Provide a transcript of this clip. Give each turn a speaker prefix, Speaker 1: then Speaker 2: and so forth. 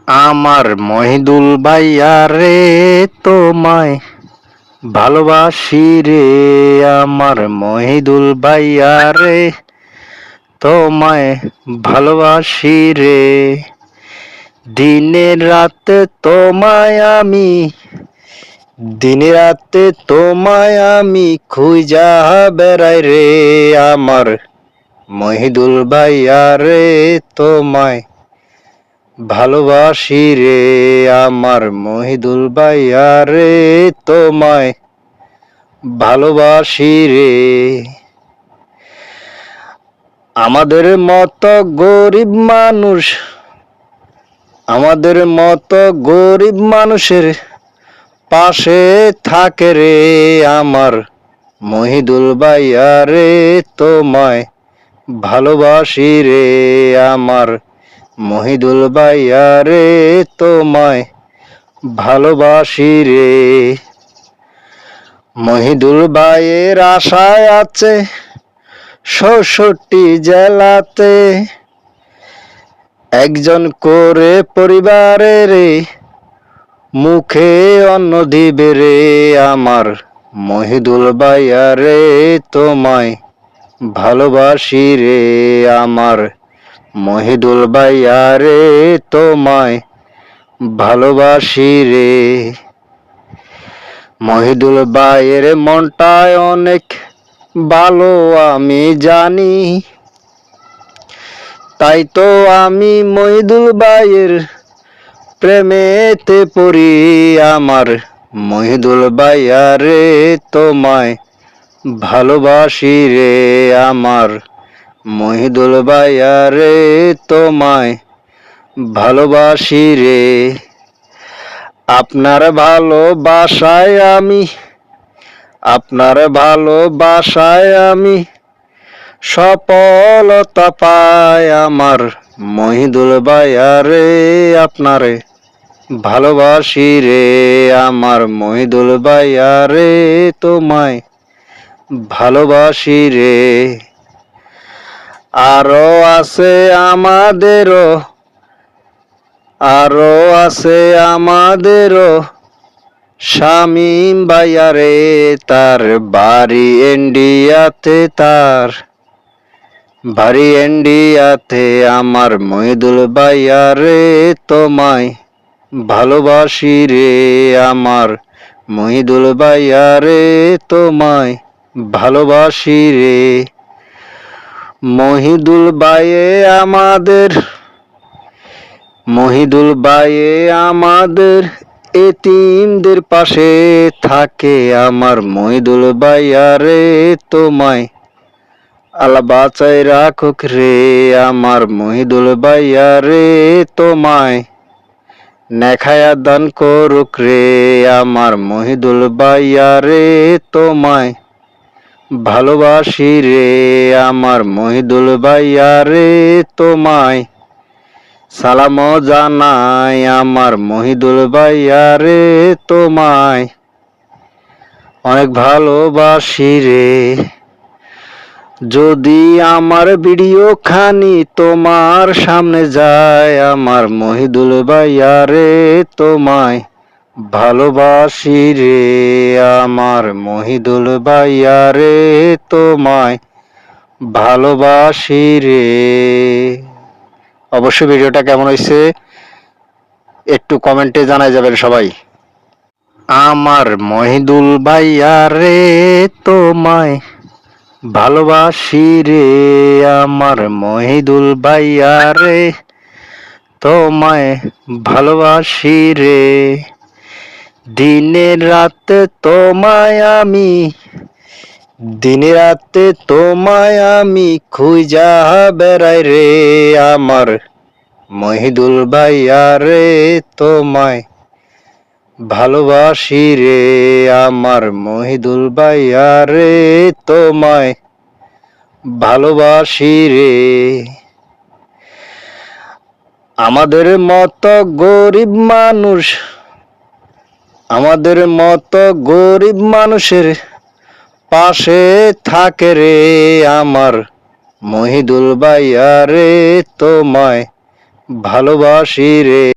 Speaker 1: আমার মহিদুল ভাইয়া রে, তোমায় ভালোবাসি রে। আমার মহিদুল ভাইয়া রে, তোমায় ভালোবাসি রে। দিনে রাতে তোমায় আমি, দিনে রাতে তোমায় আমি খুঁজা বেড়াই রে। আমার মহিদুল ভাইয়া রে, তোমায় ভালোবাসি রে। আমার মহিদুল ভাইয়া রে, তোমায় ভালোবাসি রে। আমাদের মতো গরিব মানুষ, আমাদের মতো গরিব মানুষের পাশে থাকে রে। আমার মহিদুল ভাইয়া রে, তোমায় ভালোবাসি রে। আমার মহিদুল ভাইয়া রে, তোমায় ভালোবাসি রে। মহিদুল ভাইয়ের আশায় আছে ৬৬ জেলাতে, একজন করে পরিবারের মুখে অন্ন দিবে রে। আমার মহিদুল ভাইয়া রে, তোমায় ভালোবাসি রে। আমার মহিদুল ভাইয়া রে, তোমায় ভালোবাসি রে। মহিদুল ভাইয়ের মনটায় অনেক ভালো আমি জানি, তাই তো আমি মহিদুল ভাইয়ের প্রেমেতে পড়ি। আমার মহিদুল ভাইয়া রে, তোমায় ভালোবাসি রে। আমার মহিদুল ভাইয়া রে, তোমায় ভালোবাসি রে। আপনার ভালোবাসায় আমি, আপনার ভালোবাসায় আমি সফলতা পাই। আমার মহিদুল ভাইয়া রে, আপনারে ভালোবাসি রে। আমার মহিদুল ভাইয়া রে, তোমায় ভালোবাসি রে। আরো আছে আমাদেরও, আরো আছে আমাদেরও শামীম ভাইয়া রে, তার বাড়ি ইন্ডিয়াতে, তার বাড়ি ইন্ডিয়াতে। আমার মহিদুল ভাইয়া রে, তোমায় ভালোবাসি রে। আমার মহিদুল ভাইয়া রে, তোমায় ভালোবাসি রে। মহিদুল ভাইয়ে আমাদের, মহিদুল ভাইয়ে আমাদের এতিমদের পাশে থাকে। আমার মহিদুল ভাইয়া রে, তোমায় আল্লাহ বাঁচাই রাখুক রে। আমার মহিদুল ভাইয়া রে, তোমায় নেখায়া দান করুক রে। আমার মহিদুল ভাইয়া রে, তোমায় ভালোবাসি রে। আমার মহিদুল ভাইয়া রে, তোমায় সালাম জানাই। আমার মহিদুল ভাইয়া রে, তোমায় অনেক ভালোবাসি রে। যদি আমার ভিডিও খানি তোমার সামনে যায়, আমার মহিদুল ভাইয়া রে, তোমায় ভালোবাসি রে। আমার মহিদুল ভাইয়া রে, তোমায় ভালোবাসি রে। অবশ্যই ভিডিওটা কেমন হয়েছে একটু কমেন্টে জানাই যাবেন সবাই। আমার মহিদুল ভাইয়া রে, তোমায় ভালোবাসি রে। আমার মহিদুল ভাইয়া রে, তোমায় ভালোবাসি রে। দিনে রাতে তোমায় আমি, দিনে রাতে তোমায় আমি খুঁজা বেড়াই রে। আমার মহিদুল ভাইয়া রে, তোমায় ভালোবাসি রে। আমার মহিদুল ভাইয়া রে, তোমায় ভালোবাসি রে। আমাদের মতো গরিব মানুষ, আমাদের মতো গরিব মানুষের পাশে থাকে রে। আমার মহিদুল ভাইয়া রে, তোমায় ভালোবাসি রে।